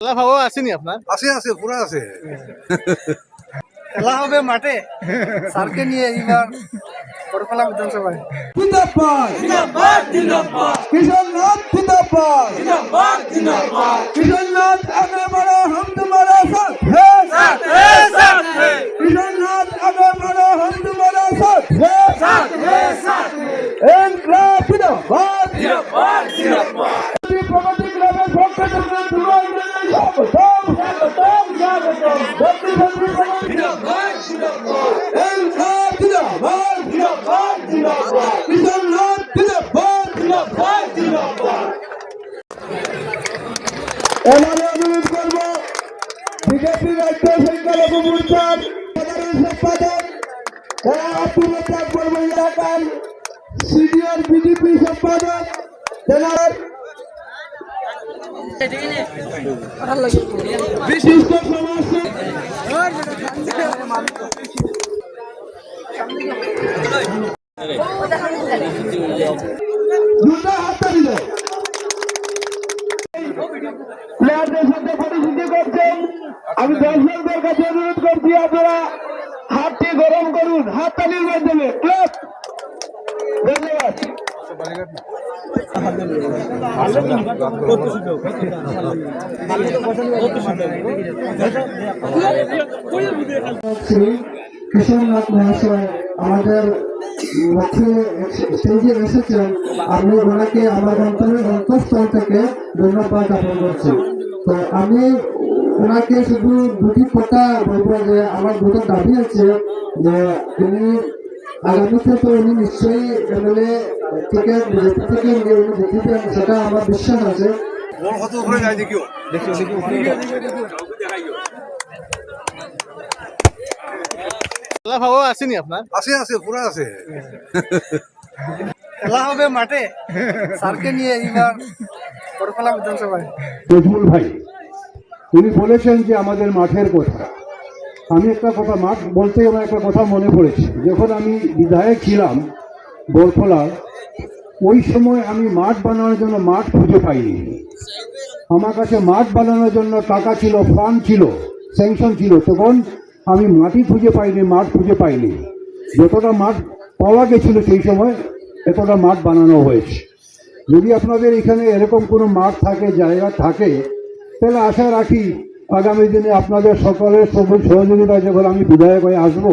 খেলা ভাবো আসেনি আপনার? আছে আছে পুরো আছে। খেলা হবে মাঠে স্যারকে নিয়ে এইবার বড়খলা বিধানসভায়। জিন্দাবাদ জিন্দাবাদ জিন্দাবাদ কিশোরনাথ জিন্দাবাদ জিন্দাবাদ জিন্দাবাদ কিশোরনাথ আগে বড়ো हम तुम्हारा साथ है किशोरनाथ आगे बढ़ो हम तुम्हारा साथ है इनकलाब जिंदाबाद जिंदाबाद जिंदाबाद प्रगति ग्रामेर पक्ष থেকে দুবাই স্বাগতম স্বাগতম স্বাগতম জিন্দাবাদ জিন্দাবাদ ইনকলাব জিন্দাবাদ জিন্দাবাদ জিন্দাবাদ কিশোরনাথ জিন্দাবাদ জিন্দাবাদ জিন্দাবাদ। এবারে অনুরোধ করব বিজেপি রাজ্য সংখ্যালঘু মোর্চার সাধারণ সম্পাদক আব্দুল রাজ্জাক বর্মন এলাকার সিনিয়র বিজেপি সম্পাদক জেলার বিশিষ্ট সমাজসেবী দুটা হাত দিল প্লেয়ারদের সাথে পরিচিতি করছেন। আমি দর্শকদের কাছে অনুরোধ করছি আপনারা হাতটি গরম করুন হাত তালির মাধ্যমে। ধন্যবাদ। কিশোরনাথ মহাশয় আমাদের স্টেজে এসেছেন, আমি ওনাকে আমার অন্তঃস্থল থেকে ধন্যবাদ জ্ঞাপন করছি। তো আমি ওনাকে শুধু দুটি কথা বলবো যে আমার দুটো দাবি আছে যে তিনি আগামীতে তো উনি নিশ্চয়ই এমএলএ টিকিট বিজেপি থেকে উনি জিতবেন, সেটা আমার বিশ্বাস আছে। খেলা ভাবো আসেনি আপনার? আছে আছে পুরো আছে। খেলা হবে মাঠে স্যারকে নিয়ে এইবার বড়খলা বিধানসভায়। নজরুল ভাই উনি বলেছেন যে আমাদের মাঠের কথা। আমি একটা কথা মাঠ বলতেই আমার একটা কথা মনে পড়েছে। যখন আমি বিধায়ক ছিলাম বড়খলা, ওই সময় আমি মাঠ বানানোর জন্য মাঠ খুঁজে পাইনি। আমার কাছে মাঠ বানানোর জন্য টাকা ছিল, ফান্ড ছিল, স্যাংশন ছিল, তখন আমি মাটি খুঁজে পাইনি, মাঠ খুঁজে পাইনি। যতটা মাঠ পাওয়া গেছিল সেই সময় এতটা মাঠ বানানো হয়েছে। যদি আপনাদের এখানে এরকম কোনো মাঠ থাকে, জায়গা থাকে, তাহলে আশা রাখি আগামী দিনে আপনাদের সকলের সহযোগিতা যখন আমি বিধায়ক হয়ে আসবো,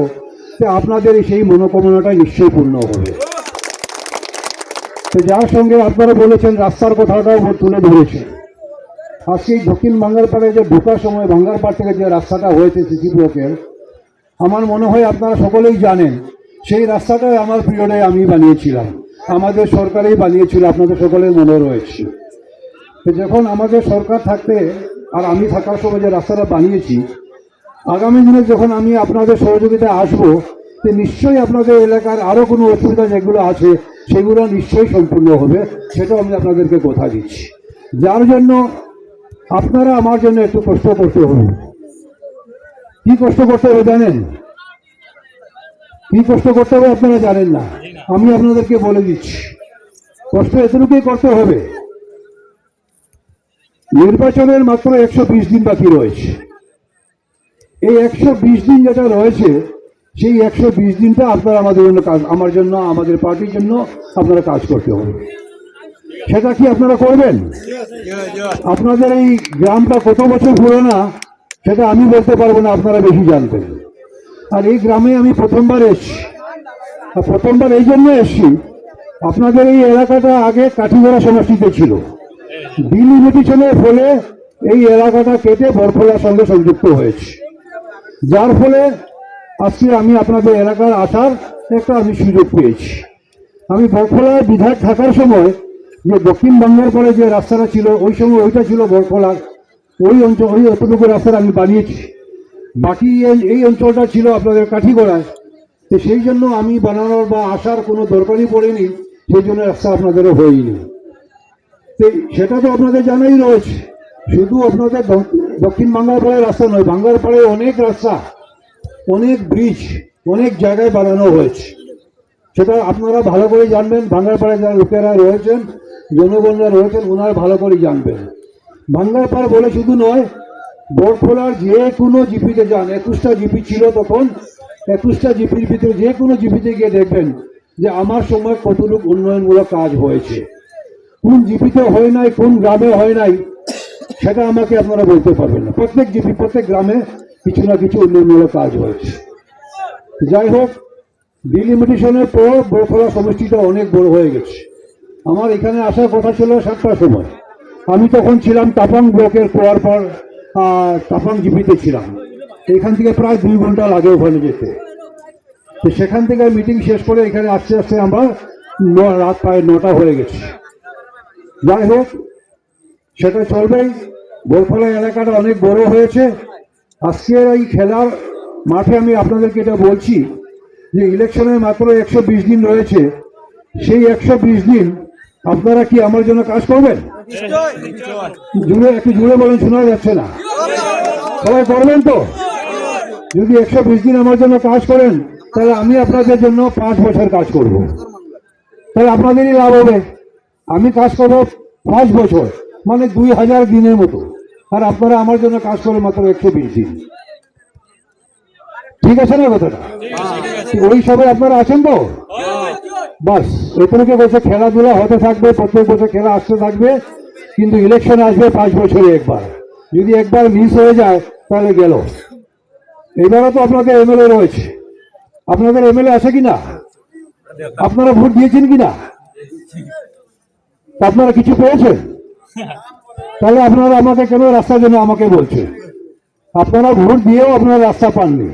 তো আপনাদের সেই মনোকামনাটা নিশ্চয়ই পূর্ণ হবে। তো যার সঙ্গে আপনারা বলেছেন রাস্তার কথাটাও তুলে ধরেছে। আজকে এই দক্ষিণ বাঙ্গারপাড়ে যে ঢোকার সময় বাঙ্গারপাড় থেকে যে রাস্তাটা হয়েছে সিসি ব্লকের, আমার মনে হয় আপনারা সকলেই জানেন সেই রাস্তাটাই আমার পিরিয়ডে আমি বানিয়েছিলাম, আমাদের সরকারেই বানিয়েছিল, আপনাদের সকলের মনে রয়েছে। তো যখন আমাদের সরকার থাকতে আর আমি থাকার সময় যে রাস্তাটা বানিয়েছি, আগামী দিনে যখন আমি আপনাদের সহযোগিতা আসবো, তো নিশ্চয়ই আপনাদের এলাকার আরও কোনো অসুবিধা যেগুলো আছে সেগুলো নিশ্চয়ই সম্পূর্ণ হবে, সেটাও আমি আপনাদেরকে কথা দিচ্ছি। যার জন্য আপনারা আমার জন্য একটু কষ্ট করতে হবে। কি কষ্ট করতে হবে জানেন? কি কষ্ট করতে হবে আপনারা জানেন না, আমি আপনাদেরকে বলে দিচ্ছি। কষ্ট এতটুকুই করতে হবে, নির্বাচনের মাত্র 120 দিন বাকি রয়েছে। এই 120 দিন যেটা রয়েছে, সেই 120 দিনটা আপনারা আমাদের জন্য কাজ, আমার জন্য, আমাদের পার্টির জন্য আপনারা কাজ করতে হবে। সেটা কি আপনারা করবেন? আপনাদের এই গ্রামটা কত বছর পুরোনো সেটা আমি বলতে পারবো না, আপনারা বেশি জানবেন। আর এই গ্রামে আমি প্রথমবার এসছি, আর প্রথমবার এই জন্য এসছি, আপনাদের এই এলাকাটা আগে কাঠিগড়া সমষ্টিতে ছিল, ডিলিমিটেশনের ফলে এই এলাকাটা কেটে বড়খলার সঙ্গে সংযুক্ত হয়েছে। যার ফলে আজকে আমি আপনাদের এলাকার আসার একটা আমি সুযোগ পেয়েছি। আমি বড়খলার বিধায়ক থাকার সময় যে দক্ষিণ বাঙ্গারপাড়ে যে রাস্তাটা ছিল, ওই সময় ওইটা ছিল বড়খলার, ওই অঞ্চল, ওই অতটুকু রাস্তাটা আমি বানিয়েছি। বাকি এই অঞ্চলটা ছিল আপনাদের কাঠিগড়ায়। তো সেই জন্য আমি বানানোর বা আসার কোনো দরকারই পড়েনি, সেই জন্য রাস্তা আপনাদেরও হয়নি। তো সেটা তো আপনাদের জানাই রয়েছে। শুধু আপনাদের দক্ষিণ বাঙ্গারপাড়ের রাস্তা নয়, বাঙ্গারপাড়ে অনেক রাস্তা, অনেক ব্রিজ, অনেক জায়গায় বানানো হয়েছে। সেটা আপনারা ভালো করে জানবেন। বাঙ্গারপাড়ে যারা লোকেরা রয়েছেন, জনগণরা রয়েছেন, ওনারা ভালো করে জানবেন। ভাঙ্গার পার বলে শুধু নয়, বরফলার যে কোনো জিপিতে যান, 21টা জিপি ছিল তখন, 21টা জিপির ভিতরে যে কোনো জিপিতে গিয়ে দেখবেন যে আমার সময় কতটুকু উন্নয়নমূলক কাজ হয়েছে। কোন জিপিতে হয় নাই, কোন গ্রামে হয় নাই, সেটা আমাকে আপনারা বলতে পারবেন না। প্রত্যেক জিপি, প্রত্যেক গ্রামে কিছু না কিছু উন্নয়নমূলক কাজ হয়েছে। যাই হোক, ডিলিমিটেশনের পর বরফলা সমষ্টিটা অনেক বড় হয়ে গেছে। আমার এখানে আসার কথা ছিল 7টার সময়। আমি তখন ছিলাম তাপাং ব্লকের পর তাপাং জিপিতে ছিলাম। এখান থেকে প্রায় 2 ঘন্টা লাগে ওখানে যেতে। তো সেখান থেকে মিটিং শেষ করে এখানে আসতে আসতে আমরা রাত প্রায় 9টা হয়ে গেছে। যাই হোক, সেটা চলবেই। বরফলা এলাকাটা অনেক বড় হয়েছে। আজকের এই খেলার মাঠে আমি আপনাদেরকে এটা বলছি যে ইলেকশনের মাত্র 120 দিন রয়েছে। সেই 120 দিন আপনারা কি আমার জন্য কাজ করবেন? জুড়ে, একটু জুড়ে বলেন, শোনা যাচ্ছে না। সবাই করবেন তো? যদি 120 দিন আমার জন্য কাজ করেন, তাহলে আমি আপনাদের জন্য 5 বছর কাজ করব। তাহলে আপনাদেরই লাভ হবে। আমি কাজ করব 5 বছর, মানে 2000 দিনের মতো। আর আপনারা আমার জন্য কাজ করেন মাত্র 120 দিন। ঠিক আছে না কথাটা? ওই সবাই আপনারা আছেন তো? বাস এটুকু বলছে, খেলাধুলা হতে থাকবে, প্রত্যেক বছর খেলা আসতে থাকবে, কিন্তু ইলেকশন আসবে 5 বছরে একবার। যদি একবার মিস হয়ে যায় তাহলে গেল। এবারও তো আপনাদের এমএলএ রয়েছে। আপনাদের এমএলএ আছে কিনা? আপনারা ভোট দিয়েছেন কিনা? আপনারা কিছু পেয়েছেন? তাহলে আপনারা আমাকে কেন রাস্তার জন্য আমাকে বলছেন? আপনারা ভোট দিয়েও আপনারা রাস্তা পাননি।